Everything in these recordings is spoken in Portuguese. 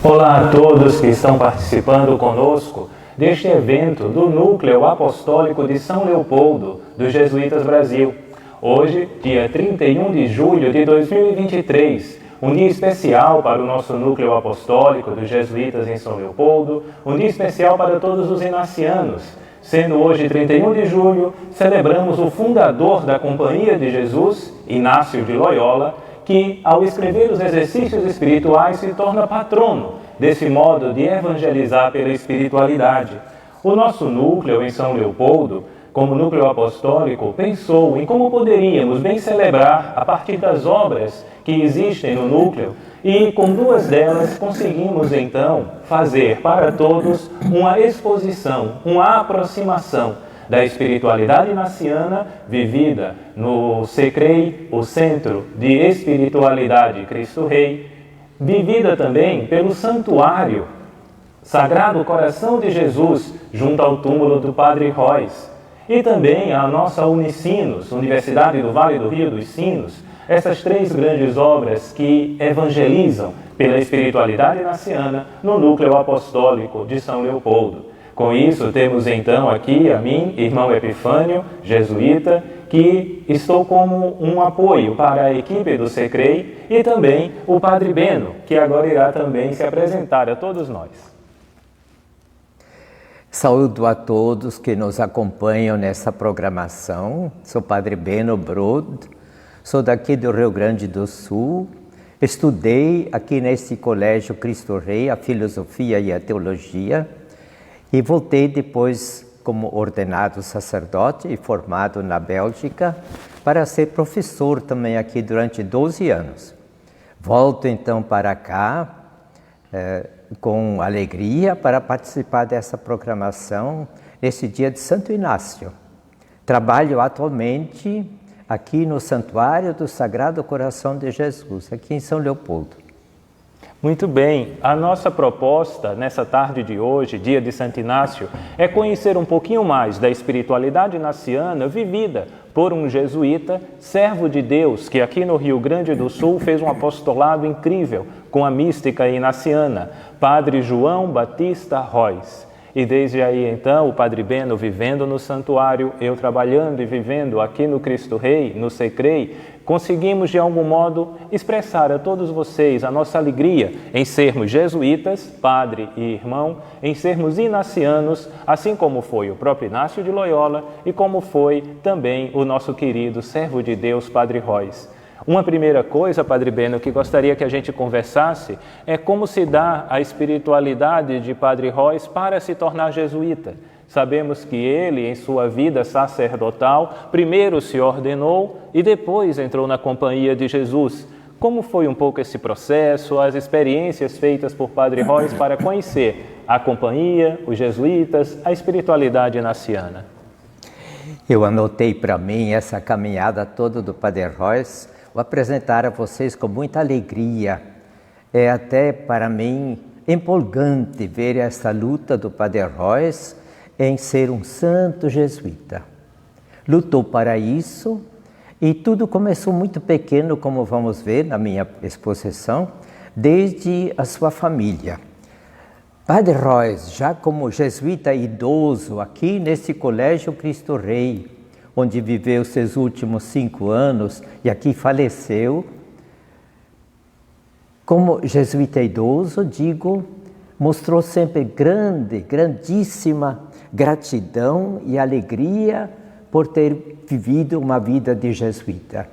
Olá a todos que estão participando conosco deste evento do Núcleo Apostólico de São Leopoldo, dos Jesuítas Brasil. Hoje, dia 31 de julho de 2023, um dia especial para o nosso Núcleo Apostólico dos Jesuítas em São Leopoldo, um dia especial para todos os inacianos. Sendo hoje 31 de julho, celebramos o fundador da Companhia de Jesus, Inácio de Loyola, que, ao escrever os exercícios espirituais, se torna patrono desse modo de evangelizar pela espiritualidade. O nosso núcleo em São Leopoldo, como núcleo apostólico, pensou em como poderíamos bem celebrar a partir das obras que existem no núcleo e, com duas delas, conseguimos então fazer para todos uma exposição, uma aproximação da espiritualidade inaciana vivida no SECREI, o Centro de Espiritualidade Cristo Rei, vivida também pelo Santuário Sagrado Coração de Jesus, junto ao túmulo do Padre Rois, e também a nossa Unicinos, Universidade do Vale do Rio dos Sinos, essas três grandes obras que evangelizam pela espiritualidade inaciana no núcleo apostólico de São Leopoldo. Com isso, temos então aqui a mim, irmão Epifânio, jesuíta, que estou como um apoio para a equipe do SECREI, e também o Padre Beno, que agora irá também se apresentar a todos nós. Saúdo a todos que nos acompanham nessa programação. Sou Padre Beno Brod, sou daqui do Rio Grande do Sul. Estudei aqui nesse colégio Cristo Rei a filosofia e a teologia. E voltei depois como ordenado sacerdote e formado na Bélgica para ser professor também aqui durante 12 anos. Volto então para cá com alegria para participar dessa programação nesse dia de Santo Inácio. Trabalho atualmente aqui no Santuário do Sagrado Coração de Jesus, aqui em São Leopoldo. Muito bem, a nossa proposta nessa tarde de hoje, dia de Santo Inácio, é conhecer um pouquinho mais da espiritualidade inaciana vivida por um jesuíta, servo de Deus, que aqui no Rio Grande do Sul fez um apostolado incrível com a mística inaciana, Padre João Batista Rois. E desde aí então, o Padre Beno vivendo no santuário, eu trabalhando e vivendo aqui no Cristo Rei, no SECREI, conseguimos de algum modo expressar a todos vocês a nossa alegria em sermos jesuítas, padre e irmão, em sermos inacianos, assim como foi o próprio Inácio de Loyola e como foi também o nosso querido servo de Deus, Padre Rois. Uma primeira coisa, Padre Beno, que gostaria que a gente conversasse é como se dá a espiritualidade de Padre Rois para se tornar jesuíta. Sabemos que ele, em sua vida sacerdotal, primeiro se ordenou e depois entrou na Companhia de Jesus. Como foi um pouco esse processo, as experiências feitas por Padre Rois para conhecer a Companhia, os jesuítas, a espiritualidade inaciana? Eu anotei para mim essa caminhada toda do Padre Rois. Vou apresentar a vocês com muita alegria. É até para mim empolgante ver essa luta do Padre Rois em ser um santo jesuíta. Lutou para isso e tudo começou muito pequeno, como vamos ver na minha exposição, desde a sua família. Padre Rois, já como jesuíta idoso, aqui nesse colégio Cristo Rei, onde viveu seus últimos 5 anos e aqui faleceu, como jesuíta idoso, digo, mostrou sempre grandíssima gratidão e alegria por ter vivido uma vida de jesuíta,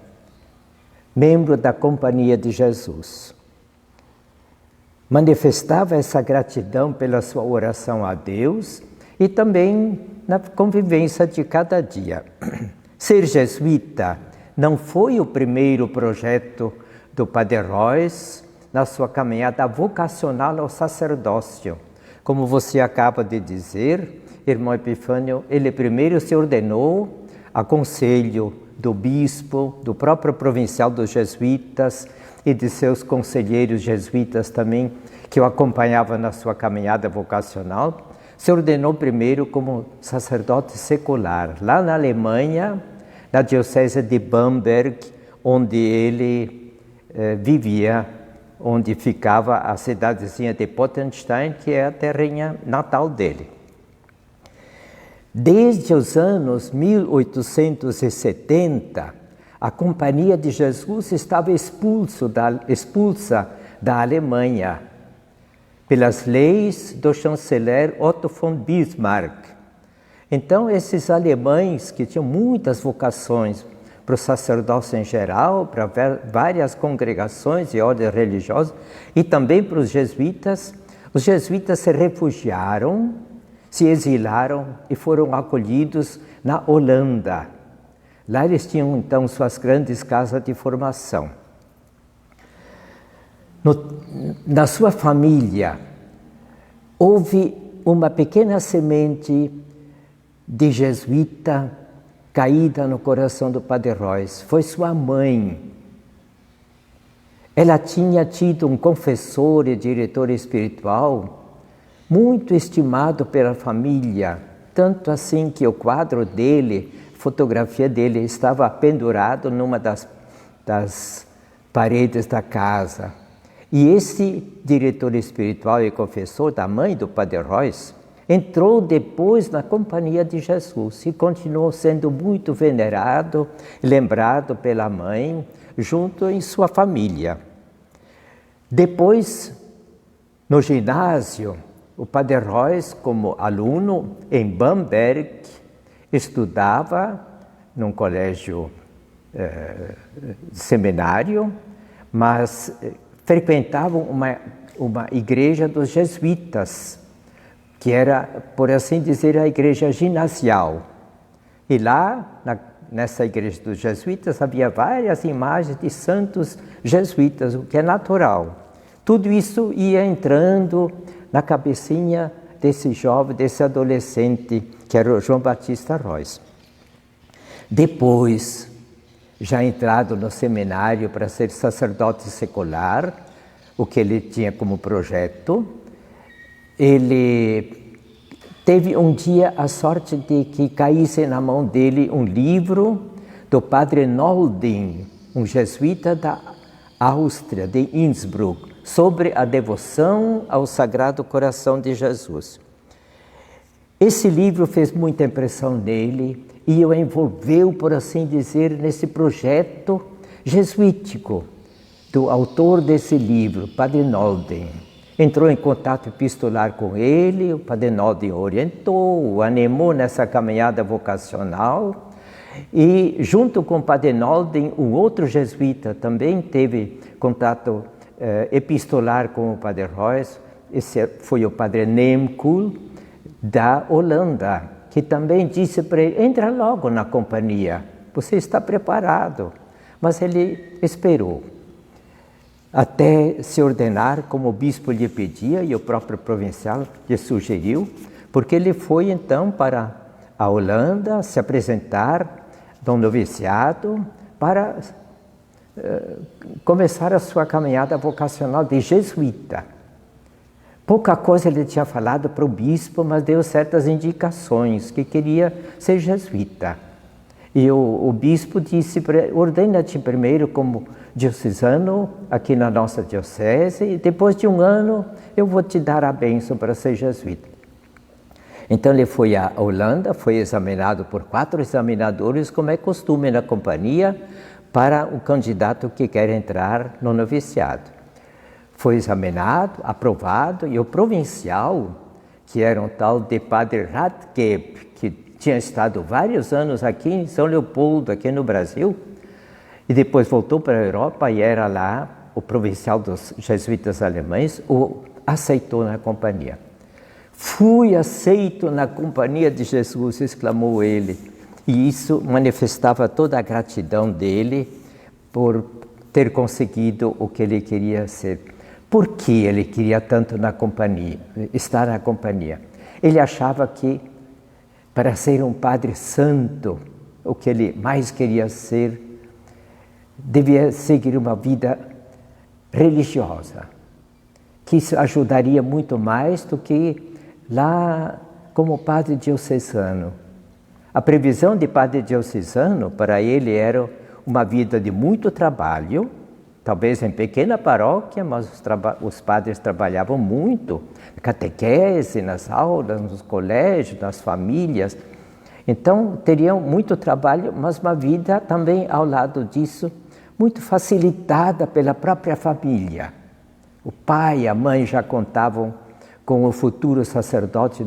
membro da Companhia de Jesus. Manifestava essa gratidão pela sua oração a Deus e também na convivência de cada dia. Ser jesuíta não foi o primeiro projeto do Padre Rois na sua caminhada vocacional ao sacerdócio. Como você acaba de dizer, irmão Epifânio, ele primeiro se ordenou a conselho do bispo, do próprio provincial dos jesuítas e de seus conselheiros jesuítas também, que o acompanhavam na sua caminhada vocacional. se ordenou primeiro como sacerdote secular, lá na Alemanha, na diocese de Bamberg, onde ele vivia, onde ficava a cidadezinha de Pottenstein, que é a terrinha natal dele. Desde os anos 1870, a Companhia de Jesus estava expulsa da Alemanha pelas leis do chanceler Otto von Bismarck. Então, esses alemães que tinham muitas vocações para o sacerdócio em geral, para várias congregações e ordens religiosas, e também para os jesuítas se refugiaram, se exilaram e foram acolhidos na Holanda. Lá eles tinham, então, suas grandes casas de formação. Na sua família, houve uma pequena semente de jesuíta caída no coração do Padre Reuss. Foi sua mãe. Ela tinha tido um confessor e diretor espiritual muito estimado pela família, tanto assim que o quadro dele, fotografia dele, estava pendurado numa das paredes da casa. E esse diretor espiritual e confessor da mãe do Padre Reuss entrou depois na Companhia de Jesus e continuou sendo muito venerado, lembrado pela mãe, junto em sua família. Depois, no ginásio, o Padre Reuss, como aluno em Bamberg, estudava num colégio seminário, mas frequentavam uma igreja dos jesuítas, que era, por assim dizer, a igreja ginasial. E lá, nessa igreja dos jesuítas, havia várias imagens de santos jesuítas, o que é natural. Tudo isso ia entrando na cabecinha desse jovem, desse adolescente, que era o João Batista Reuss. Depois, já entrado no seminário para ser sacerdote secular, o que ele tinha como projeto, ele teve um dia a sorte de que caísse na mão dele um livro do Padre Nolding, um jesuíta da Áustria, de Innsbruck, sobre a devoção ao Sagrado Coração de Jesus. Esse livro fez muita impressão nele e o envolveu, por assim dizer, nesse projeto jesuítico do autor desse livro, Padre Nolding. Entrou em contato epistolar com ele, o Padre Nolding orientou, o animou nessa caminhada vocacional e, junto com o Padre Nolding, um outro jesuíta também teve contato epistolar com o Padre Reuss. Esse foi o Padre Nemkul, da Holanda, que também disse para ele: entra logo na companhia, você está preparado. Mas ele esperou até se ordenar como o bispo lhe pedia e o próprio provincial lhe sugeriu, porque ele foi então para a Holanda se apresentar no noviciado para começar a sua caminhada vocacional de jesuíta. Pouca coisa ele tinha falado para o bispo, mas deu certas indicações que queria ser jesuíta. E o bispo disse para ele: ordena-te primeiro como diocesano aqui na nossa diocese e depois de um ano eu vou te dar a bênção para ser jesuíta. Então ele foi à Holanda, foi examinado por 4 examinadores, como é costume na companhia, para o candidato que quer entrar no noviciado. Foi examinado, aprovado, e o provincial, que era um tal de Padre Radgeb, que tinha estado vários anos aqui em São Leopoldo, aqui no Brasil, e depois voltou para a Europa e era lá o provincial dos jesuítas alemães, o aceitou na companhia. Fui aceito na companhia de Jesus, exclamou ele. E isso manifestava toda a gratidão dele por ter conseguido o que ele queria ser. Por que ele queria tanto estar na companhia? Ele achava que, para ser um padre santo, o que ele mais queria ser, devia seguir uma vida religiosa, que isso ajudaria muito mais do que lá como padre diocesano. A previsão de padre diocesano para ele era uma vida de muito trabalho, talvez em pequena paróquia, mas os padres trabalhavam muito, catequese, nas aulas, nos colégios, nas famílias. Então, teriam muito trabalho, mas uma vida também, ao lado disso, muito facilitada pela própria família. O pai e a mãe já contavam com o futuro sacerdote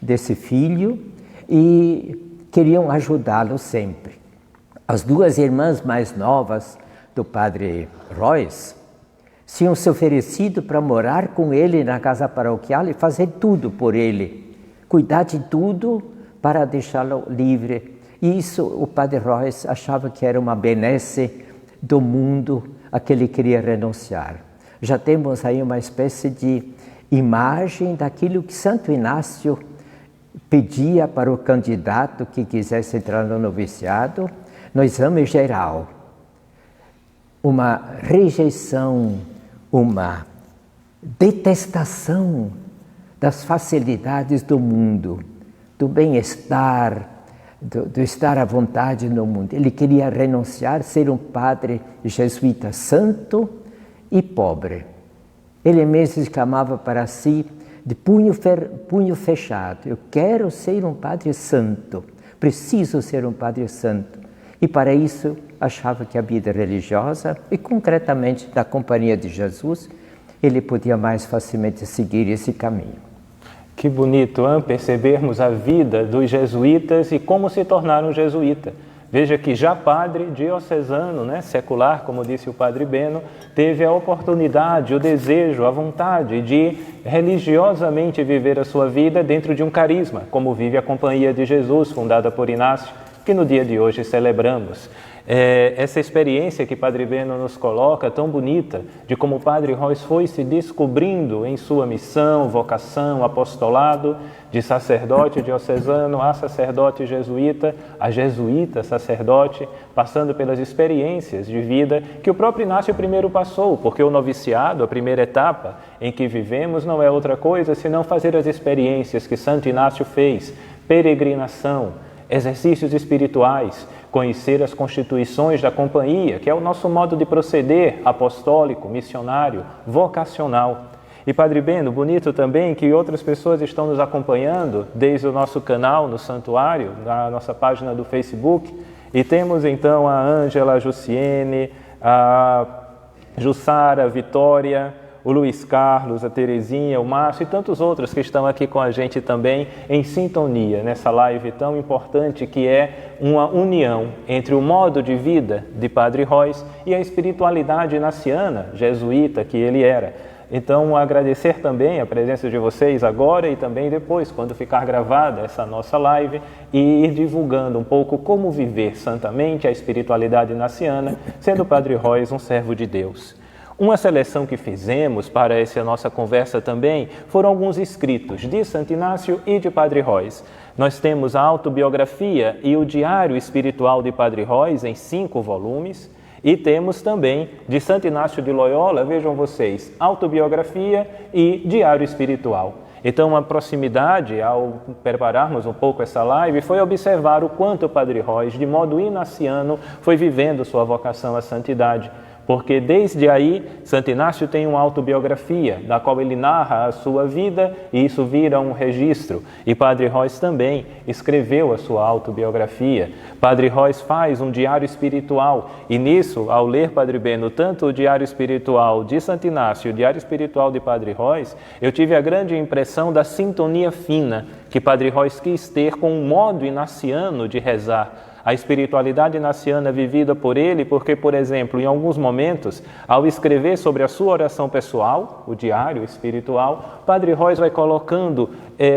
desse filho e queriam ajudá-lo sempre. As duas irmãs mais novas do padre Royce tinham se oferecido para morar com ele na casa paroquial e fazer tudo por ele, cuidar de tudo para deixá-lo livre. E isso o padre Royce achava que era uma benesse do mundo a que ele queria renunciar. Já temos aí uma espécie de imagem daquilo que Santo Inácio pedia para o candidato que quisesse entrar no noviciado, no exame geral. Uma rejeição, uma detestação das facilidades do mundo, do bem-estar, do estar à vontade no mundo. Ele queria renunciar, ser um padre jesuíta santo e pobre. Ele mesmo chamava para si de punho fechado. Eu quero ser um padre santo, preciso ser um padre santo. E para isso achava que a vida religiosa, e concretamente da Companhia de Jesus, ele podia mais facilmente seguir esse caminho. Que bonito, hein? Percebermos a vida dos jesuítas e como se tornaram jesuíta. Veja que já padre diocesano, né, secular, como disse o padre Beno, teve a oportunidade, o desejo, a vontade de religiosamente viver a sua vida dentro de um carisma, como vive a Companhia de Jesus, fundada por Inácio, que no dia de hoje celebramos. Essa experiência que Padre Beno nos coloca, tão bonita, de como o Padre Royce foi se descobrindo em sua missão, vocação, apostolado, de sacerdote diocesano a sacerdote jesuíta, a jesuíta sacerdote, passando pelas experiências de vida que o próprio Inácio primeiro passou, porque o noviciado, a primeira etapa em que vivemos, não é outra coisa senão fazer as experiências que Santo Inácio fez, peregrinação, exercícios espirituais, conhecer as constituições da companhia, que é o nosso modo de proceder apostólico, missionário, vocacional. E Padre Beno, bonito também que outras pessoas estão nos acompanhando desde o nosso canal no Santuário, na nossa página do Facebook, e temos então a Ângela, a Jussiene, a Jussara, a Vitória, o Luiz Carlos, a Terezinha, o Márcio e tantos outros que estão aqui com a gente também em sintonia nessa live tão importante que é uma união entre o modo de vida de Padre Royce e a espiritualidade inaciana, jesuíta que ele era. Então, agradecer também a presença de vocês agora e também depois, quando ficar gravada essa nossa live, e ir divulgando um pouco como viver santamente a espiritualidade inaciana, sendo Padre Royce um servo de Deus. Uma seleção que fizemos para essa nossa conversa também foram alguns escritos de Santo Inácio e de Padre Royce. Nós temos a autobiografia e o diário espiritual de Padre Royce em 5 volumes e temos também de Santo Inácio de Loyola, vejam vocês, autobiografia e diário espiritual. Então, a proximidade, ao prepararmos um pouco essa live, foi observar o quanto o Padre Royce, de modo inaciano, foi vivendo sua vocação à santidade. Porque desde aí, Santo Inácio tem uma autobiografia, na qual ele narra a sua vida e isso vira um registro. E Padre Royce também escreveu a sua autobiografia. Padre Royce faz um diário espiritual e nisso, ao ler Padre Beno, tanto o diário espiritual de Santo Inácio e o diário espiritual de Padre Royce, eu tive a grande impressão da sintonia fina que Padre Royce quis ter com um modo inaciano de rezar. A espiritualidade inaciana vivida por ele, porque, por exemplo, em alguns momentos, ao escrever sobre a sua oração pessoal, o diário espiritual, Padre Royce vai colocando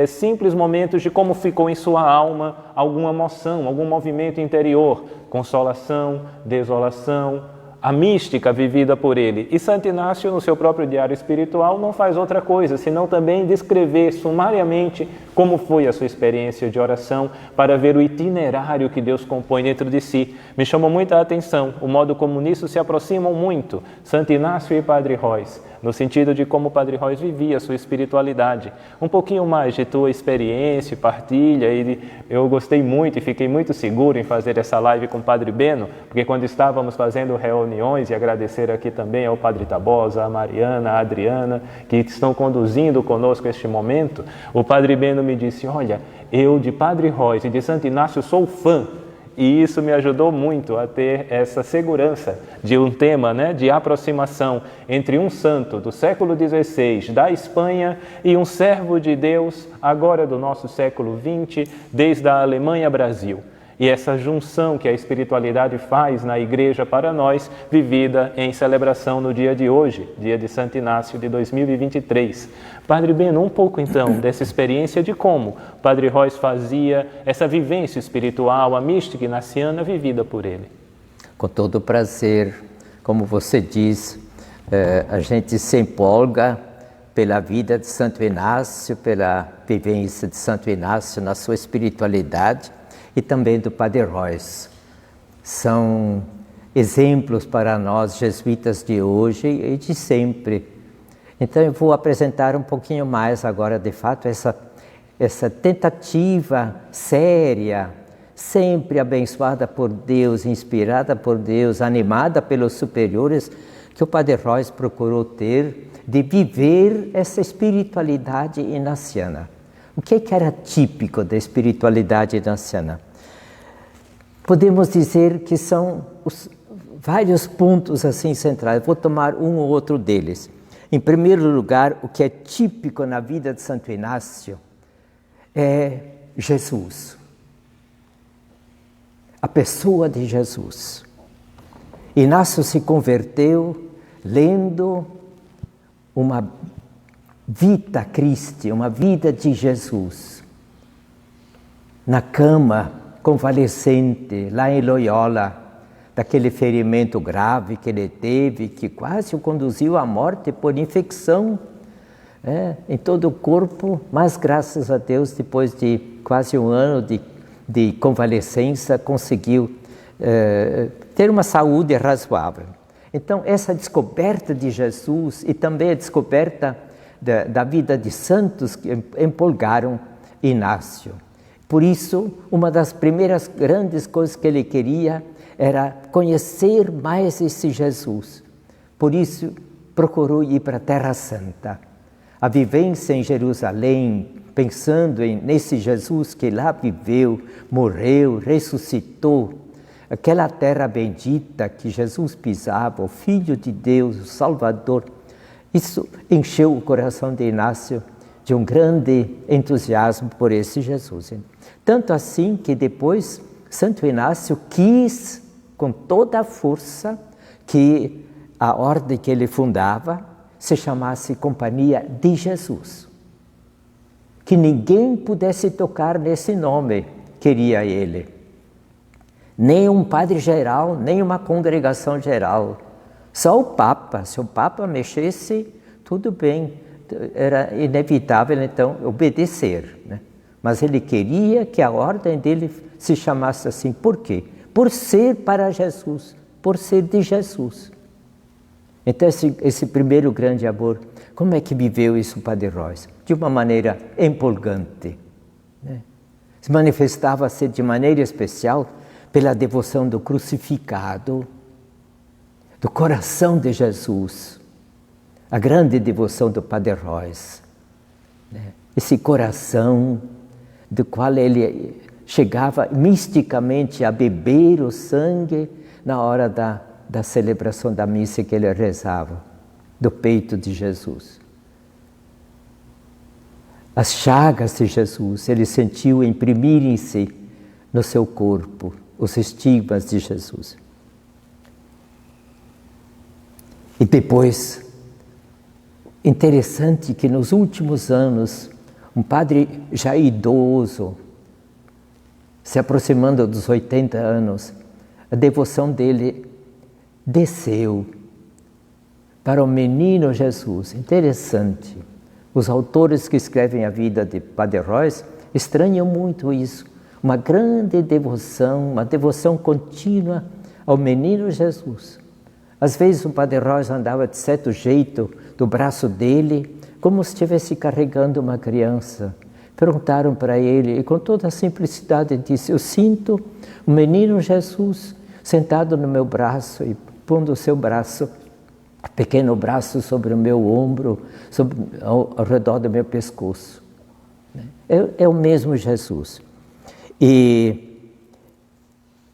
simples momentos de como ficou em sua alma alguma emoção, algum movimento interior, consolação, desolação, a mística vivida por ele. E Santo Inácio, no seu próprio diário espiritual, não faz outra coisa, senão também descrever sumariamente como foi a sua experiência de oração para ver o itinerário que Deus compõe dentro de si. Me chamou muita atenção o modo como nisso se aproximam muito Santo Inácio e Padre Royce, no sentido de como o Padre Royce vivia a sua espiritualidade. Um pouquinho mais de tua experiência e partilha, e eu gostei muito e fiquei muito seguro em fazer essa live com o Padre Beno, porque quando estávamos fazendo reuniões, e agradecer aqui também ao Padre Tabosa, a Mariana, a Adriana, que estão conduzindo conosco este momento, o Padre Beno me disse: olha, eu de Padre Royce e de Santo Inácio sou fã. E isso me ajudou muito a ter essa segurança de um tema, de aproximação entre um santo do século XVI da Espanha e um servo de Deus agora do nosso século XX, desde a Alemanha Brasil. E essa junção que a espiritualidade faz na Igreja para nós, vivida em celebração no dia de hoje, dia de Santo Inácio de 2023. Padre Beno, um pouco então dessa experiência de como o Padre Royce fazia essa vivência espiritual, a mística inaciana vivida por ele. Com todo prazer, como você diz, a gente se empolga pela vida de Santo Inácio, pela vivência de Santo Inácio na sua espiritualidade, e também do Padre Royce. São exemplos para nós, jesuítas de hoje e de sempre. Então eu vou apresentar um pouquinho mais agora, de fato, essa tentativa séria, sempre abençoada por Deus, inspirada por Deus, animada pelos superiores, que o Padre Royce procurou ter, de viver essa espiritualidade inaciana. O que era típico da espiritualidade inaciana? Podemos dizer que são os vários pontos assim centrais. Vou tomar um ou outro deles. Em primeiro lugar, o que é típico na vida de Santo Inácio é Jesus. A pessoa de Jesus. Inácio se converteu lendo uma Vita Christi, uma vida de Jesus. Na cama, convalescente, lá em Loyola, daquele ferimento grave que ele teve, que quase o conduziu à morte por infecção em todo o corpo, mas graças a Deus, depois de quase um ano de convalescença, conseguiu ter uma saúde razoável. Então, essa descoberta de Jesus e também a descoberta da vida de santos que empolgaram Inácio. Por isso, uma das primeiras grandes coisas que ele queria era conhecer mais esse Jesus. Por isso, procurou ir para a Terra Santa. A vivência em Jerusalém, pensando nesse Jesus que lá viveu, morreu, ressuscitou, aquela terra bendita que Jesus pisava, o Filho de Deus, o Salvador. Isso encheu o coração de Inácio de um grande entusiasmo por esse Jesus. Tanto assim que depois Santo Inácio quis, com toda a força, que a ordem que ele fundava se chamasse Companhia de Jesus. Que ninguém pudesse tocar nesse nome, queria ele. Nem um padre geral, nem uma congregação geral. Só o Papa. Se o Papa mexesse, tudo bem. Era inevitável, então, obedecer. Mas ele queria que a ordem dele se chamasse assim. Por quê? Por ser para Jesus, por ser de Jesus. Então, esse primeiro grande amor, como é que viveu isso o Padre Royce? De uma maneira empolgante. Se manifestava-se de maneira especial pela devoção do crucificado, do coração de Jesus, a grande devoção do Padre Royce. Esse coração do qual ele chegava misticamente a beber o sangue na hora da celebração da missa que ele rezava, do peito de Jesus. As chagas de Jesus, ele sentiu imprimirem-se no seu corpo, os estigmas de Jesus. E depois, interessante que nos últimos anos, um padre já idoso, se aproximando dos 80 anos, a devoção dele desceu para o menino Jesus. Interessante. Os autores que escrevem a vida de Padre Royce estranham muito isso. Uma grande devoção, uma devoção contínua ao menino Jesus. Às vezes o Padre Royce andava de certo jeito do braço dele, como se estivesse carregando uma criança. Perguntaram para ele, e com toda a simplicidade disse: eu sinto o menino Jesus sentado no meu braço e pondo o seu braço, pequeno braço, sobre o meu ombro, ao redor do meu pescoço. É o mesmo Jesus. E,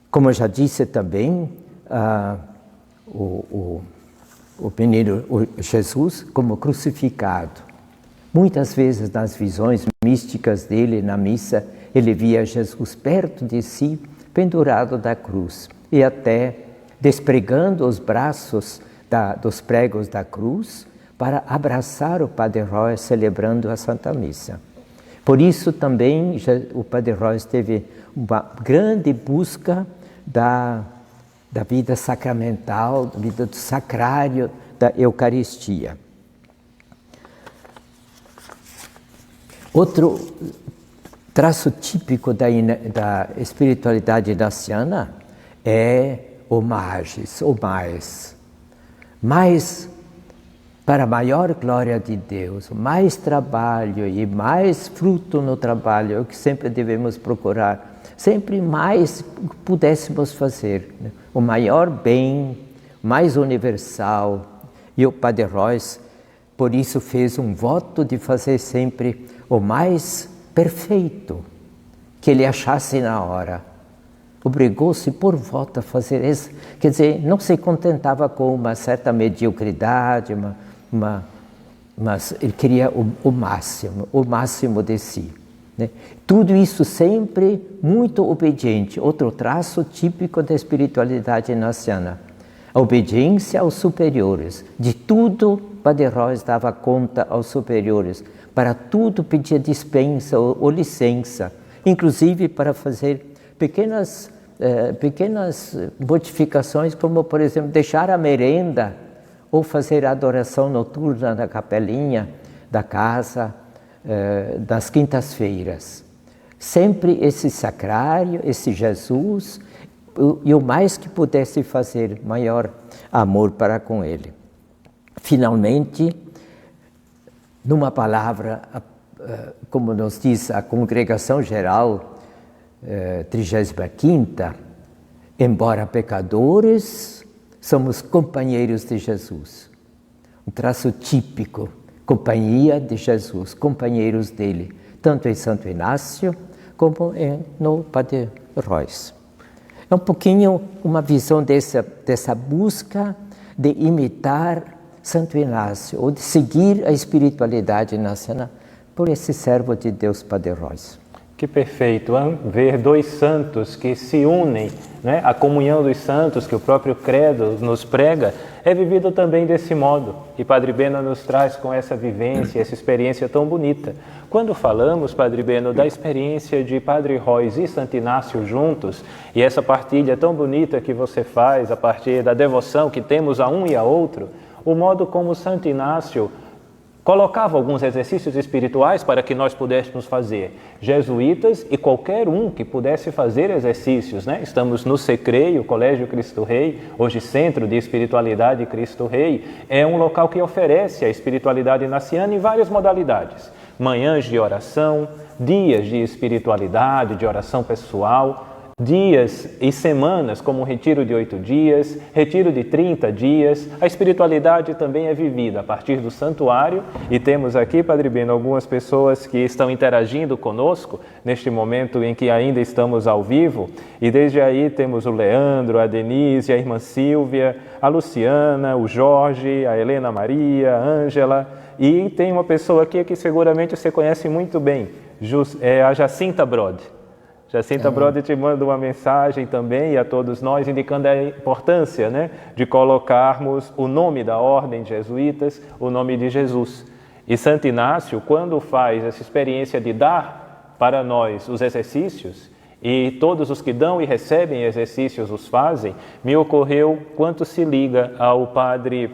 como eu já disse também, o menino Jesus como crucificado. Muitas vezes nas visões místicas dele na missa, ele via Jesus perto de si, pendurado da cruz, e até despregando os braços dos pregos da cruz para abraçar o Padre Royce celebrando a Santa Missa. Por isso também o Padre Royce teve uma grande busca da vida sacramental, da vida do sacrário, da Eucaristia. Outro traço típico da espiritualidade inaciana é o mais, mais para a maior glória de Deus, mais trabalho e mais fruto no trabalho, é o que sempre devemos procurar, sempre mais pudéssemos fazer, né? O maior bem, mais universal. E o Padre Royce, por isso, fez um voto de fazer sempre o mais perfeito que ele achasse na hora. Obrigou-se por voto a fazer isso. Quer dizer, não se contentava com uma certa mediocridade, mas ele queria o máximo de si. Né? Tudo isso sempre muito obediente. Outro traço típico da espiritualidade inaciana. A obediência aos superiores. De tudo, Padre Royce dava conta aos superiores. Para tudo pedia dispensa ou licença, inclusive para fazer pequenas modificações, como, por exemplo, deixar a merenda ou fazer a adoração noturna na capelinha da casa, das quintas-feiras. Sempre esse sacrário, esse Jesus, e o mais que pudesse fazer, maior amor para com ele. Finalmente, numa palavra, como nos diz a Congregação Geral 35ª, embora pecadores, somos companheiros de Jesus. Um traço típico, companhia de Jesus, companheiros dele, tanto em Santo Inácio como no Padre Royce. É um pouquinho uma visão dessa busca de imitar Santo Inácio, ou de seguir a espiritualidade inaciana por esse servo de Deus, Padre Royce. Que perfeito, hein? Ver dois santos que se unem, né? A comunhão dos santos que o próprio credo nos prega é vivido também desse modo. E Padre Beno nos traz com essa vivência, essa experiência tão bonita. Quando falamos, Padre Beno, da experiência de Padre Royce e Santo Inácio juntos, e essa partilha tão bonita que você faz a partir da devoção que temos a um e a outro, o modo como Santo Inácio colocava alguns exercícios espirituais para que nós pudéssemos fazer. Jesuítas e qualquer um que pudesse fazer exercícios, né? Estamos no Secreio, Colégio Cristo Rei, hoje Centro de Espiritualidade Cristo Rei, é um local que oferece a espiritualidade inaciana em várias modalidades. Manhãs de oração, dias de espiritualidade, de oração pessoal, dias e semanas como um retiro de 8 dias, retiro de 30 dias. A espiritualidade também é vivida a partir do santuário e temos aqui, Padre Beno, algumas pessoas que estão interagindo conosco neste momento em que ainda estamos ao vivo, e desde aí temos o Leandro, a Denise, a irmã Silvia, a Luciana, o Jorge, a Helena Maria, a Ângela, e tem uma pessoa aqui que seguramente você conhece muito bem, a Jacinta Brod. Jacinta Brode te manda uma mensagem também, e a todos nós, indicando a importância, né, de colocarmos o nome da ordem de jesuítas, o nome de Jesus. E Santo Inácio, quando faz essa experiência de dar para nós os exercícios, e todos os que dão e recebem exercícios os fazem, me ocorreu quanto se liga ao Padre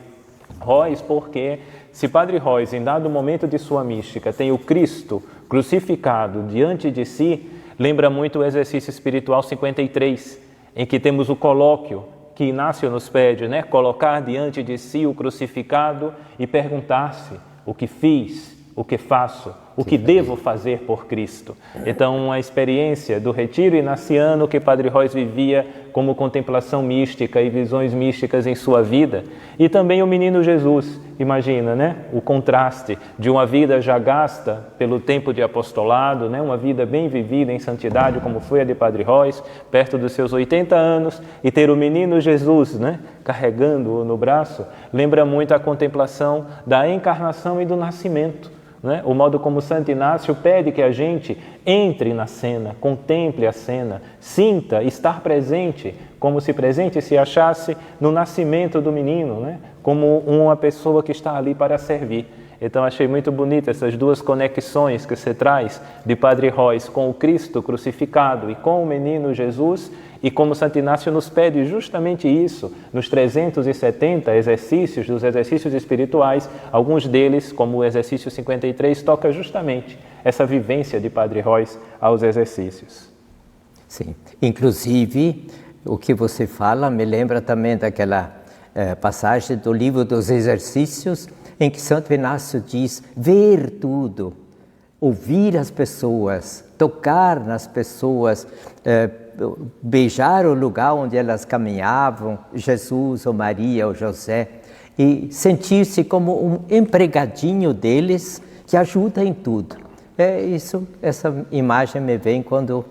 Royce, porque se Padre Royce, em dado momento de sua mística, tem o Cristo crucificado diante de si, lembra muito o exercício espiritual 53, em que temos o colóquio, que Inácio nos pede, né? Colocar diante de si o crucificado e perguntar-se o que fiz, o que faço, o que devo fazer por Cristo. Então, a experiência do retiro inaciano que Padre Roys vivia como contemplação mística e visões místicas em sua vida. E também o menino Jesus, imagina, né? O contraste de uma vida já gasta pelo tempo de apostolado, né? Uma vida bem vivida em santidade, como foi a de Padre Roys, perto dos seus 80 anos, e ter o menino Jesus, né? Carregando-o no braço, lembra muito a contemplação da encarnação e do nascimento. Né? O modo como Santo Inácio pede que a gente entre na cena, contemple a cena, sinta, estar presente, como se presente se achasse no nascimento do menino, né? Como uma pessoa que está ali para servir. Então achei muito bonita essas duas conexões que você traz de Padre Roys com o Cristo crucificado e com o menino Jesus, e como Santo Inácio nos pede justamente isso nos 370 exercícios dos exercícios espirituais, alguns deles, como o exercício 53, toca justamente essa vivência de Padre Roys aos exercícios. Sim, inclusive o que você fala me lembra também daquela passagem do livro dos exercícios, em que Santo Inácio diz ver tudo, ouvir as pessoas, tocar nas pessoas, beijar o lugar onde elas caminhavam, Jesus ou Maria ou José, e sentir-se como um empregadinho deles que ajuda em tudo. Essa imagem me vem quando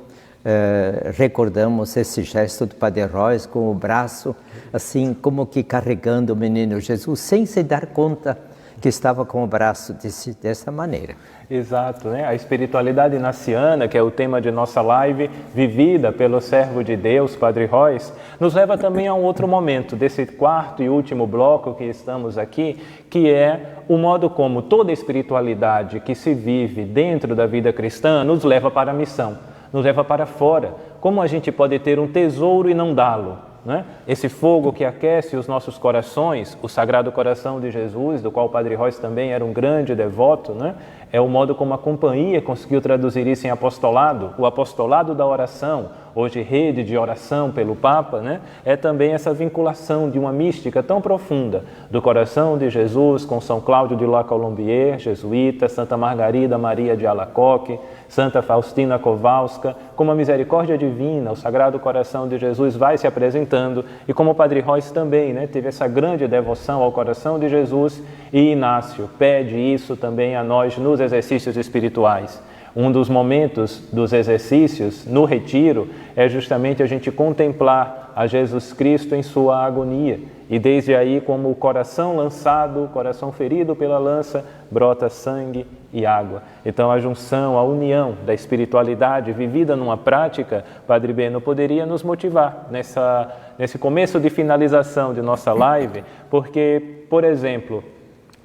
recordamos esse gesto do Padre Roys com o braço assim como que carregando o menino Jesus, sem se dar conta que estava com o braço dessa maneira. Exato, né? A espiritualidade inaciana, que é o tema de nossa live, vivida pelo servo de Deus, Padre Roys, nos leva também a um outro momento desse quarto e último bloco que estamos aqui, que é o modo como toda espiritualidade que se vive dentro da vida cristã nos leva para a missão, nos leva para fora. Como a gente pode ter um tesouro e não dá-lo? Né? Esse fogo que aquece os nossos corações, o Sagrado Coração de Jesus, do qual o Padre Roys também era um grande devoto, né? É o modo como a companhia conseguiu traduzir isso em apostolado, o apostolado da oração, hoje rede de oração pelo Papa, né? É também essa vinculação de uma mística tão profunda do coração de Jesus com São Cláudio de La Colombière, jesuíta, Santa Margarida Maria de Alacoque, Santa Faustina Kowalska, como a misericórdia divina, o Sagrado Coração de Jesus vai se apresentando, e como o Padre Roys também, né, teve essa grande devoção ao coração de Jesus, e Inácio pede isso também a nós nos exercícios espirituais. Um dos momentos dos exercícios no retiro é justamente a gente contemplar a Jesus Cristo em sua agonia. E desde aí, como o coração lançado, o coração ferido pela lança, brota sangue e água. Então a junção, a união da espiritualidade vivida numa prática, Padre Beno, poderia nos motivar nesse começo de finalização de nossa live, porque, por exemplo,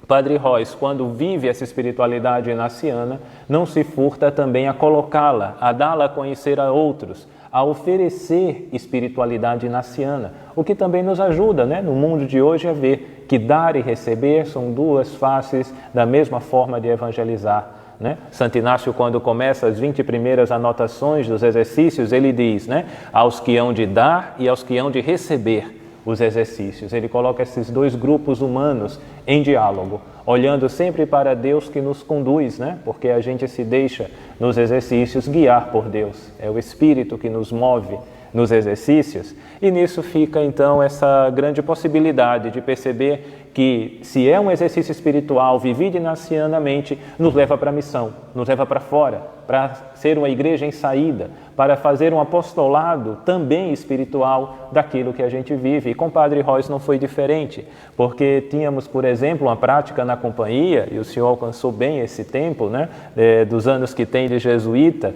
Padre Roys, quando vive essa espiritualidade inaciana, não se furta também a colocá-la, a dá-la a conhecer a outros, a oferecer espiritualidade inaciana, o que também nos ajuda, né, no mundo de hoje a ver que dar e receber são duas faces da mesma forma de evangelizar. Né? Santo Inácio, quando começa as 20 primeiras anotações dos exercícios, ele diz, né, aos que hão de dar e aos que hão de receber os exercícios. Ele coloca esses dois grupos humanos em diálogo, olhando sempre para Deus que nos conduz, né? Porque a gente se deixa nos exercícios guiar por Deus. É o Espírito que nos move nos exercícios, e nisso fica então essa grande possibilidade de perceber que se é um exercício espiritual vivido inacianamente, nos leva para a missão, nos leva para fora, para ser uma igreja em saída, para fazer um apostolado também espiritual daquilo que a gente vive. E com o Padre Roys não foi diferente, porque tínhamos, por exemplo, uma prática na companhia, e o senhor alcançou bem esse tempo, né, dos anos que tem de jesuíta,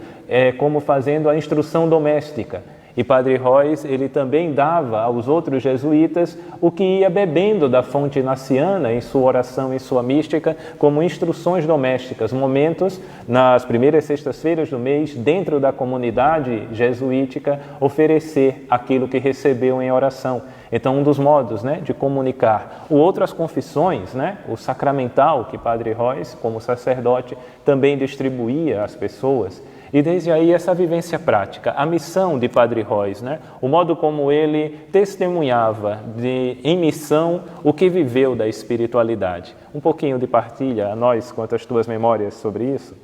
como fazendo a instrução doméstica. E Padre Roys, ele também dava aos outros jesuítas o que ia bebendo da fonte inaciana em sua oração e sua mística, como instruções domésticas, momentos nas primeiras sextas-feiras do mês, dentro da comunidade jesuítica, oferecer aquilo que recebeu em oração. Então, um dos modos, né, de comunicar. O outro, as confissões, né, o sacramental, que Padre Roys, como sacerdote, também distribuía às pessoas. E desde aí essa vivência prática, a missão de Padre Rois, né? O modo como ele testemunhava em missão o que viveu da espiritualidade. Um pouquinho de partilha a nós quanto às tuas memórias sobre isso?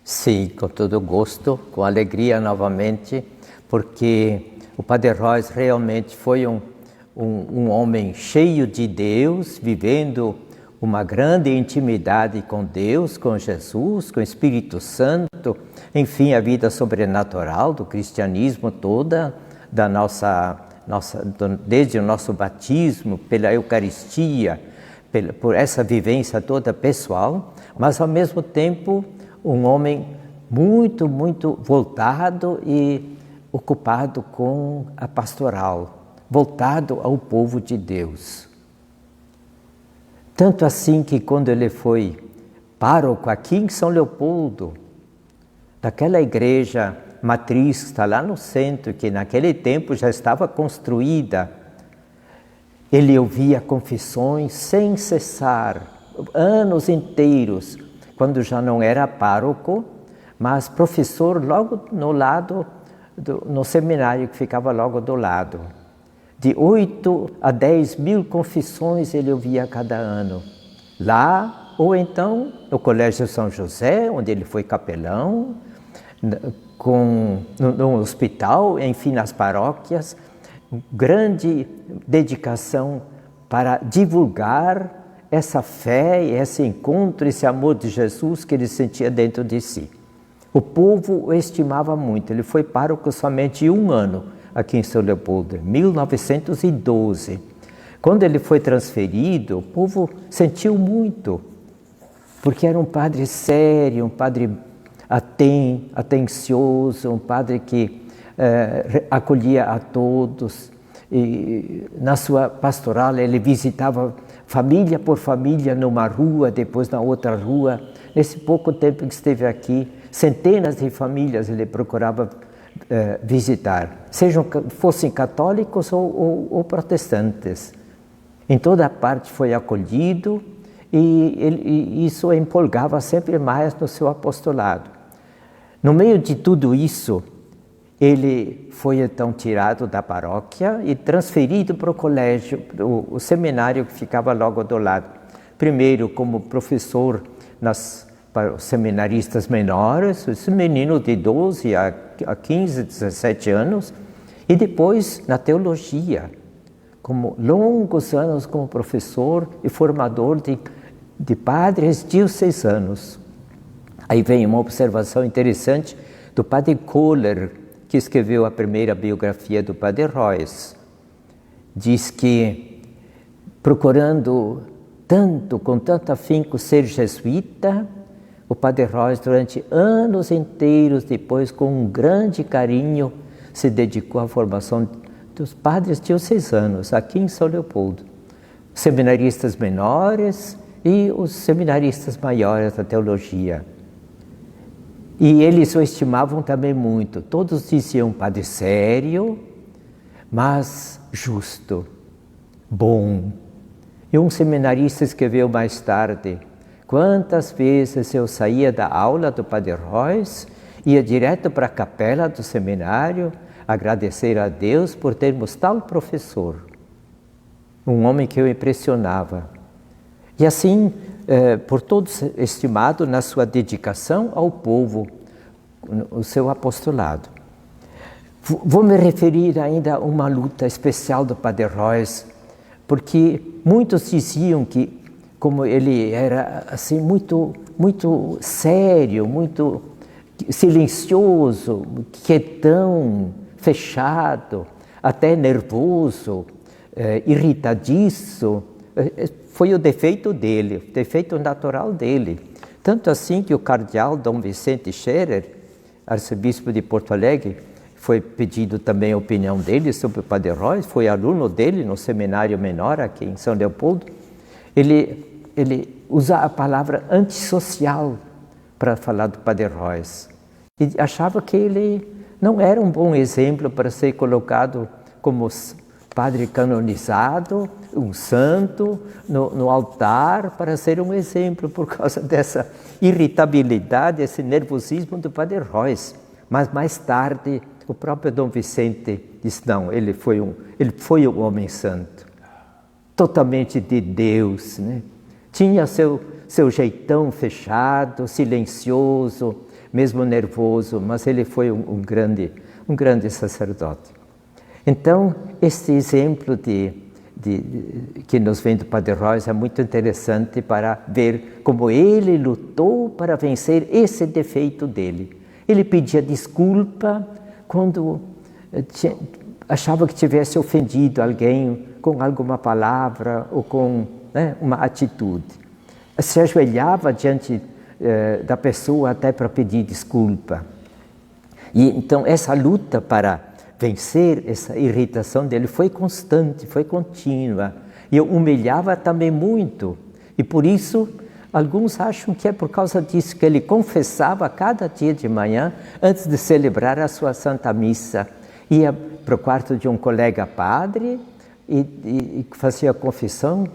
Sim, com todo gosto, com alegria novamente, porque o Padre Rois realmente foi um homem cheio de Deus, vivendo uma grande intimidade com Deus, com Jesus, com o Espírito Santo, enfim, a vida sobrenatural do cristianismo toda, desde o nosso batismo, pela Eucaristia, por essa vivência toda pessoal, mas ao mesmo tempo um homem muito, muito voltado e ocupado com a pastoral, voltado ao povo de Deus. Tanto assim que quando ele foi pároco aqui em São Leopoldo, daquela igreja matriz que está lá no centro, que naquele tempo já estava construída, ele ouvia confissões sem cessar, anos inteiros, quando já não era pároco, mas professor logo no lado, no seminário que ficava logo do lado. De 8 a 10 mil confissões ele ouvia cada ano, lá ou então no Colégio São José, onde ele foi capelão, no hospital, enfim, nas paróquias, grande dedicação para divulgar essa fé, esse encontro, esse amor de Jesus que ele sentia dentro de si. O povo o estimava muito, ele foi pároco somente 1 ano, aqui em São Leopoldo, em 1912. Quando ele foi transferido, o povo sentiu muito, porque era um padre sério, um padre atencioso, um padre que acolhia a todos. E na sua pastoral ele visitava família por família numa rua, depois na outra rua. Nesse pouco tempo que esteve aqui, centenas de famílias ele procurava visitar, fossem católicos ou protestantes. Em toda parte foi acolhido e isso empolgava sempre mais no seu apostolado. No meio de tudo isso, ele foi então tirado da paróquia e transferido para o colégio, o seminário que ficava logo do lado. Primeiro como professor para os seminaristas menores, esse menino de 12 a 15, 17 anos, e depois na teologia, como longos anos como professor e formador de padres diocesanos. Aí vem uma observação interessante do padre Kohler, que escreveu a primeira biografia do Padre Rois. Diz que, procurando com tanto afinco ser jesuíta, o Padre Rois, durante anos inteiros depois, com um grande carinho, se dedicou à formação dos padres diocesanos, aqui em São Leopoldo. Seminaristas menores e os seminaristas maiores da teologia. E eles o estimavam também muito. Todos diziam padre sério, mas justo, bom. E um seminarista escreveu mais tarde: quantas vezes eu saía da aula do Padre Rois, ia direto para a capela do seminário, agradecer a Deus por termos tal professor. Um homem que eu impressionava. E assim, por todos estimado na sua dedicação ao povo, o seu apostolado. Vou me referir ainda a uma luta especial do Padre Rois, porque muitos diziam que, como ele era assim muito sério, muito silencioso, quietão, fechado, até nervoso, irritadiço, foi o defeito dele, o defeito natural dele. Tanto assim que o cardeal Dom Vicente Scherer, arcebispo de Porto Alegre, foi pedido também a opinião dele sobre o Padre Rois, foi aluno dele no seminário menor aqui em São Leopoldo. Ele usa a palavra antissocial para falar do Padre Rois. E achava que ele não era um bom exemplo para ser colocado como padre canonizado, um santo, no altar, para ser um exemplo por causa dessa irritabilidade, esse nervosismo do padre Reuss. Mas mais tarde, o próprio Dom Vicente disse, não, ele foi um homem santo, totalmente de Deus, né? Tinha seu jeitão fechado, silencioso, mesmo nervoso, mas ele foi um grande sacerdote. Então, este exemplo que nos vem do Padre Reuss é muito interessante para ver como ele lutou para vencer esse defeito dele. Ele pedia desculpa quando achava que tivesse ofendido alguém com alguma palavra ou com, né, uma atitude. Se ajoelhava diante da pessoa até para pedir desculpa. E então essa luta para vencer essa irritação dele foi constante, foi contínua. E eu humilhava também muito. E por isso, alguns acham que é por causa disso que ele confessava cada dia de manhã, antes de celebrar a sua Santa Missa. Ia para o quarto de um colega padre e fazia a confissão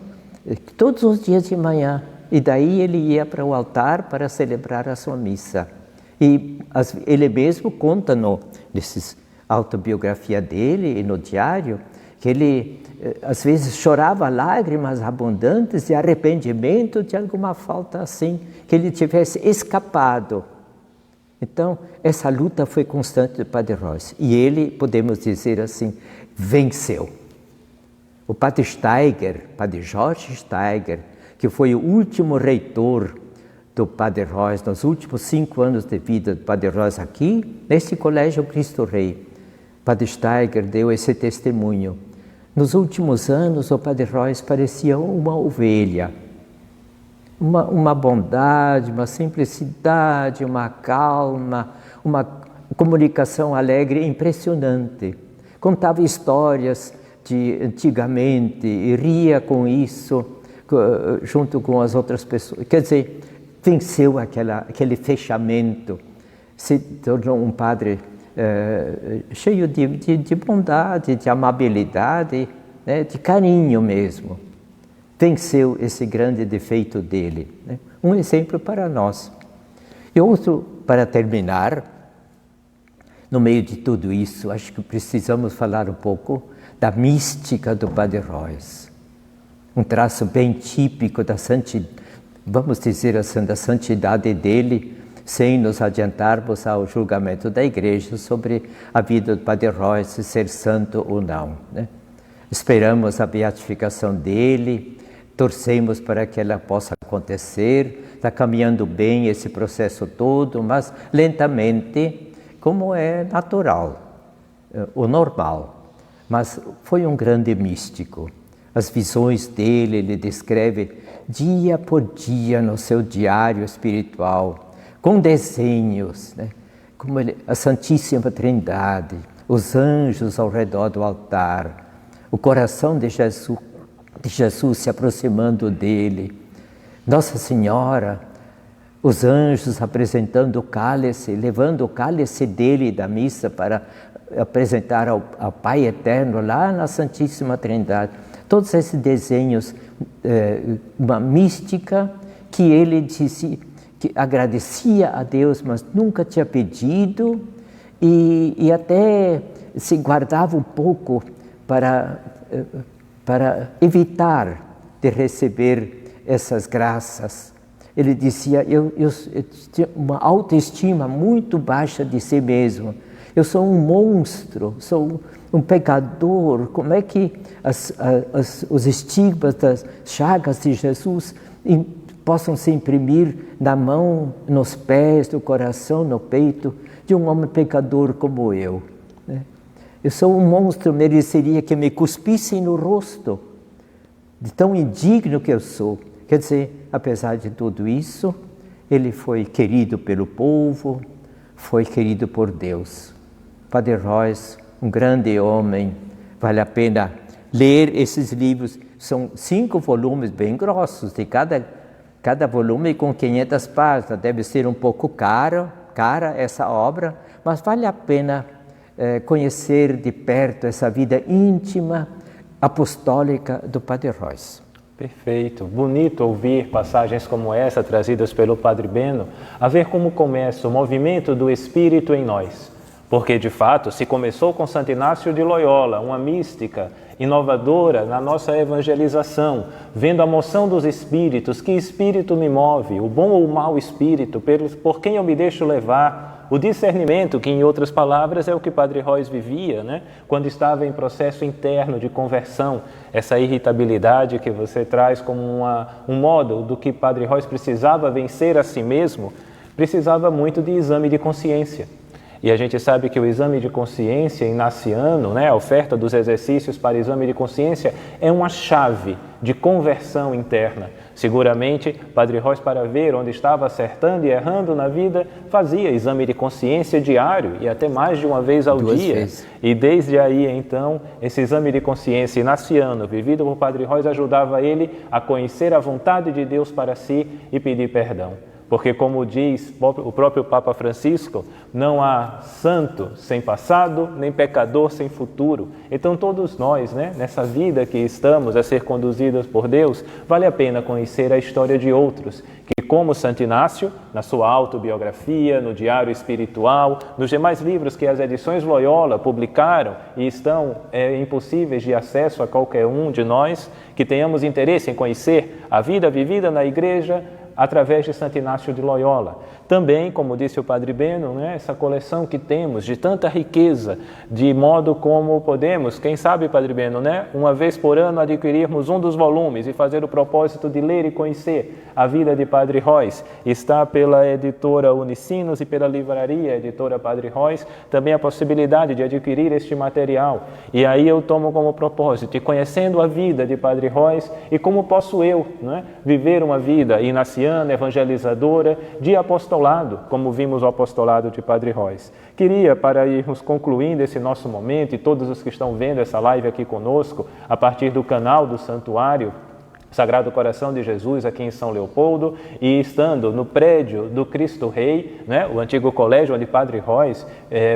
todos os dias de manhã. E daí ele ia para o altar para celebrar a sua missa. E ele mesmo conta nessa autobiografia dele e no diário, que ele às vezes chorava lágrimas abundantes de arrependimento de alguma falta assim, que ele tivesse escapado. Então, essa luta foi constante do Padre Reuss. E ele, podemos dizer assim, venceu. O Padre Steiger, Padre Jorge Steiger, que foi o último reitor do Padre Reuss, nos últimos 5 anos de vida do Padre Reuss aqui, nesse colégio Cristo Rei. Padre Steiger deu esse testemunho. Nos últimos anos, o Padre Reuss parecia uma ovelha. Uma bondade, uma simplicidade, uma calma, uma comunicação alegre impressionante. Contava histórias de antigamente e ria com isso, junto com as outras pessoas. Quer dizer, venceu aquele fechamento, se tornou um padre cheio de bondade, de amabilidade, né, de carinho mesmo. Venceu esse grande defeito dele, né? Um exemplo para nós. E outro, para terminar, no meio de tudo isso, acho que precisamos falar um pouco da mística do Padre Reuss. Um traço bem típico da santidade, vamos dizer assim, da santidade dele, sem nos adiantarmos ao julgamento da Igreja sobre a vida do Padre Reuss, se ser santo ou não, né? Esperamos a beatificação dele, torcemos para que ela possa acontecer, está caminhando bem esse processo todo, mas lentamente, como é natural, o normal. Mas foi um grande místico. As visões dele, ele descreve dia por dia no seu diário espiritual, com desenhos, né? Como a Santíssima Trindade, os anjos ao redor do altar, o coração de Jesus se aproximando dele, Nossa Senhora, os anjos apresentando o cálice, levando o cálice dele da missa para apresentar ao Pai Eterno lá na Santíssima Trindade. Todos esses desenhos, uma mística que ele disse, que agradecia a Deus, mas nunca tinha pedido e até se guardava um pouco para evitar de receber essas graças. Ele dizia, eu tinha uma autoestima muito baixa de si mesmo. Eu sou um monstro, sou um pecador. Como é que os estigmas das chagas de Jesus possam se imprimir na mão, nos pés, no coração, no peito de um homem pecador como eu, né? Eu sou um monstro, mereceria que me cuspissem no rosto, de tão indigno que eu sou. Quer dizer, apesar de tudo isso, ele foi querido pelo povo, foi querido por Deus. Padre Reuss, um grande homem, vale a pena ler esses livros. São 5 volumes bem grossos, de cada volume com 500 páginas. Deve ser um pouco cara essa obra, mas vale a pena conhecer de perto essa vida íntima apostólica do Padre Reuss. Perfeito. Bonito ouvir passagens como essa trazidas pelo Padre Beno, a ver como começa o movimento do Espírito em nós. Porque, de fato, se começou com Santo Inácio de Loyola, uma mística inovadora na nossa evangelização, vendo a moção dos espíritos, que espírito me move, o bom ou o mau espírito, por quem eu me deixo levar, o discernimento, que em outras palavras é o que Padre Reuss vivia, né? Quando estava em processo interno de conversão, essa irritabilidade que você traz como um modo do que Padre Reuss precisava vencer a si mesmo, precisava muito de exame de consciência. E a gente sabe que o exame de consciência inaciano, né, a oferta dos exercícios para exame de consciência, é uma chave de conversão interna. Seguramente, Padre Reuss, para ver onde estava acertando e errando na vida, fazia exame de consciência diário e até mais de uma vez ao dia. Vezes. E desde aí, então, esse exame de consciência inaciano, vivido por Padre Reuss, ajudava ele a conhecer a vontade de Deus para si e pedir perdão. Porque, como diz o próprio Papa Francisco, não há santo sem passado, nem pecador sem futuro. Então, todos nós, né, nessa vida que estamos a ser conduzidos por Deus, vale a pena conhecer a história de outros, que, como Santo Inácio, na sua autobiografia, no Diário Espiritual, nos demais livros que as edições Loyola publicaram e estão impossíveis de acesso a qualquer um de nós, que tenhamos interesse em conhecer a vida vivida na Igreja, através de Santo Inácio de Loyola. Também, como disse o Padre Beno, né, essa coleção que temos de tanta riqueza, de modo como podemos, quem sabe, Padre Beno, né, uma vez por ano adquirirmos um dos volumes e fazer o propósito de ler e conhecer a vida de Padre Reuss. Está pela editora Unicinos e pela livraria editora Padre Reuss também a possibilidade de adquirir este material. E aí eu tomo como propósito, e conhecendo a vida de Padre Reuss, e como posso eu, né, viver uma vida inaciana, evangelizadora, de apostolado, como vimos o apostolado de Padre Reuss. Queria, para irmos concluindo esse nosso momento, e todos os que estão vendo essa live aqui conosco, a partir do canal do Santuário Sagrado Coração de Jesus, aqui em São Leopoldo, e estando no prédio do Cristo Rei, né, o antigo colégio onde Padre Reuss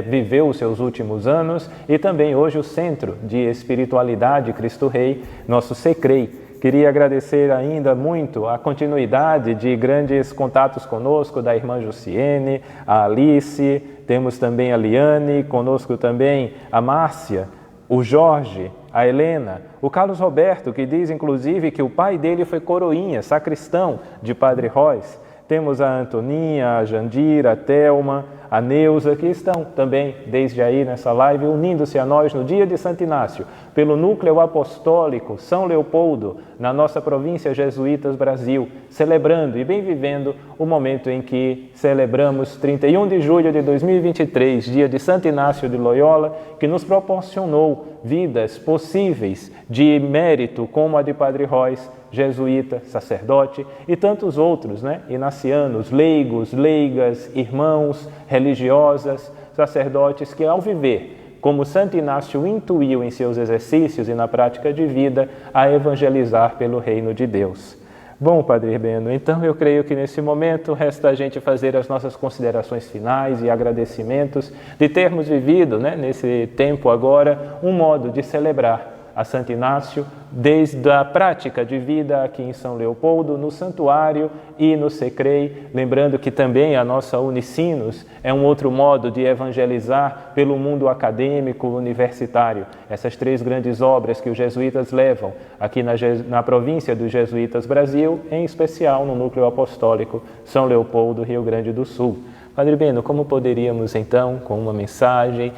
viveu os seus últimos anos, e também hoje o Centro de Espiritualidade Cristo Rei, nosso SECREI. Queria agradecer ainda muito a continuidade de grandes contatos conosco, da irmã Jussiene, a Alice, temos também a Liane, conosco também a Márcia, o Jorge, a Helena, o Carlos Roberto, que diz inclusive que o pai dele foi coroinha, sacristão de Padre Reuss. Temos a Antoninha, a Jandira, a Thelma, a Neuza, que estão também, desde aí nessa live, unindo-se a nós no dia de Santo Inácio, pelo núcleo apostólico São Leopoldo, na nossa província Jesuítas Brasil, celebrando e bem vivendo o momento em que celebramos 31 de julho de 2023, dia de Santo Inácio de Loyola, que nos proporcionou vidas possíveis de mérito, como a de Padre Reuss, jesuíta, sacerdote, e tantos outros, né? Inacianos, leigos, leigas, irmãos, religiosas, sacerdotes que, ao viver, como Santo Inácio intuiu em seus exercícios e na prática de vida, a evangelizar pelo reino de Deus. Bom, Padre Beno, então eu creio que nesse momento resta a gente fazer as nossas considerações finais e agradecimentos de termos vivido, né, nesse tempo agora, um modo de celebrar a Santo Inácio, desde a prática de vida aqui em São Leopoldo, no Santuário e no SECREI, lembrando que também a nossa Unicinos é um outro modo de evangelizar pelo mundo acadêmico, universitário. Essas três grandes obras que os jesuítas levam aqui na província dos Jesuítas Brasil, em especial no núcleo apostólico São Leopoldo, Rio Grande do Sul. Padre Beno, como poderíamos então, com uma mensagem,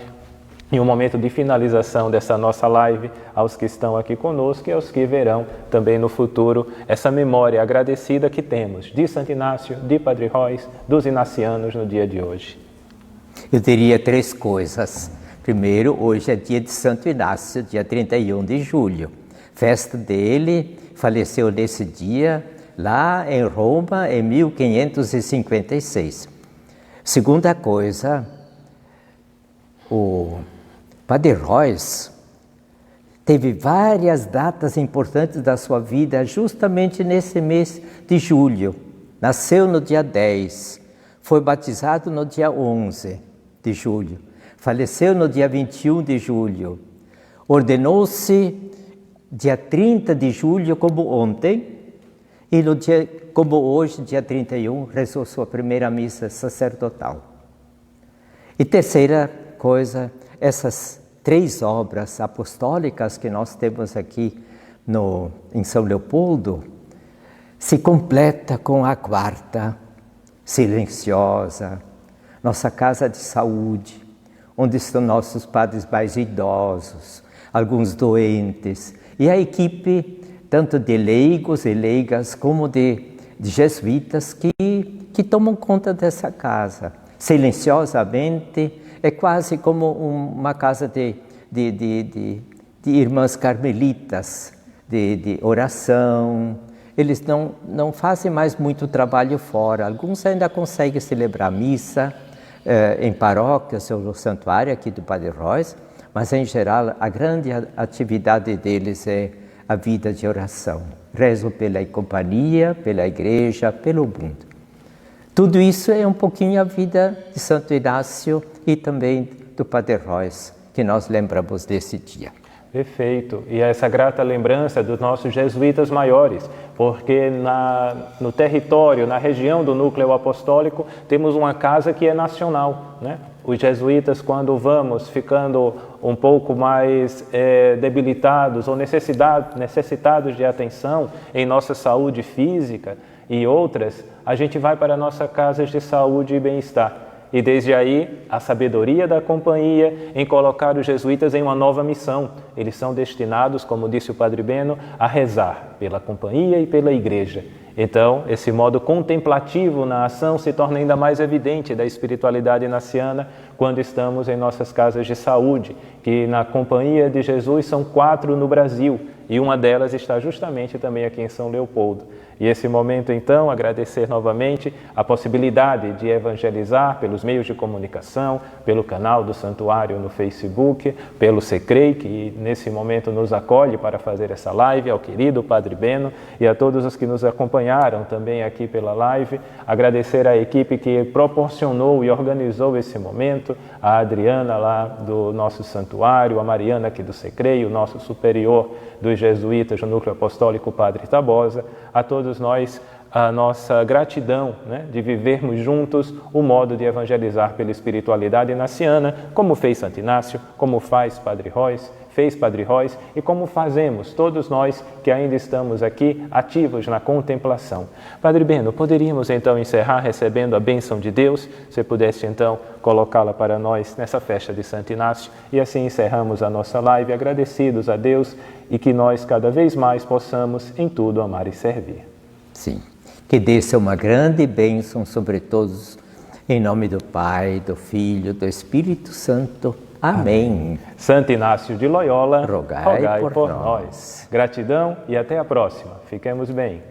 em um momento de finalização dessa nossa live, aos que estão aqui conosco e aos que verão também no futuro essa memória agradecida que temos de Santo Inácio, de Padre Reuss, dos inacianos no dia de hoje. Eu diria três coisas. Primeiro, hoje é dia de Santo Inácio, dia 31 de julho. Festa dele, faleceu nesse dia, lá em Roma, em 1556. Segunda coisa, o Padre Reuss teve várias datas importantes da sua vida justamente nesse mês de julho. Nasceu no dia 10, foi batizado no dia 11 de julho, faleceu no dia 21 de julho, ordenou-se dia 30 de julho, como ontem, e no dia, como hoje, dia 31, rezou sua primeira missa sacerdotal. E terceira coisa, essas 3 obras apostólicas que nós temos aqui em São Leopoldo, se completa com a 4ª, silenciosa, nossa casa de saúde, onde estão nossos padres mais idosos, alguns doentes, e a equipe tanto de leigos e leigas como de jesuítas que tomam conta dessa casa. Silenciosamente, é quase como uma casa de irmãs carmelitas, de oração. Eles não fazem mais muito trabalho fora. Alguns ainda conseguem celebrar missa em paróquias ou no santuário aqui do Padre Royce, mas em geral a grande atividade deles é a vida de oração. Rezo pela companhia, pela igreja, pelo mundo. Tudo isso é um pouquinho a vida de Santo Inácio e também do Padre Royce, que nós lembramos desse dia. Perfeito. E essa grata lembrança dos nossos jesuítas maiores, porque no território, na região do núcleo apostólico, temos uma casa que é nacional, né? Os jesuítas, quando vamos ficando um pouco mais debilitados ou necessitados de atenção em nossa saúde física e outras, a gente vai para nossas casas de saúde e bem-estar. E desde aí, a sabedoria da companhia em colocar os jesuítas em uma nova missão. Eles são destinados, como disse o Padre Beno, a rezar pela companhia e pela igreja. Então, esse modo contemplativo na ação se torna ainda mais evidente da espiritualidade inaciana quando estamos em nossas casas de saúde, que na companhia de Jesus são 4 no Brasil, e uma delas está justamente também aqui em São Leopoldo. E esse momento, então, agradecer novamente a possibilidade de evangelizar pelos meios de comunicação, pelo canal do Santuário no Facebook, pelo Secrei, que nesse momento nos acolhe para fazer essa live, ao querido Padre Beno e a todos os que nos acompanharam também aqui pela live. Agradecer à equipe que proporcionou e organizou esse momento, a Adriana lá do nosso Santuário, a Mariana aqui do Secrei, o nosso superior dos jesuítas do Núcleo Apostólico, Padre Tabosa, a todos nós a nossa gratidão, né, de vivermos juntos o modo de evangelizar pela espiritualidade inaciana, como fez Santo Inácio, como faz Padre Royce, fez Padre Royce e como fazemos todos nós que ainda estamos aqui ativos na contemplação. Padre Beno, poderíamos então encerrar recebendo a bênção de Deus, se pudesse então colocá-la para nós nessa festa de Santo Inácio, e assim encerramos a nossa live agradecidos a Deus e que nós cada vez mais possamos em tudo amar e servir. Sim, que desça uma grande bênção sobre todos, em nome do Pai, do Filho, do Espírito Santo. Amém. Santo Inácio de Loyola, rogai por nós. Gratidão e até a próxima. Fiquemos bem.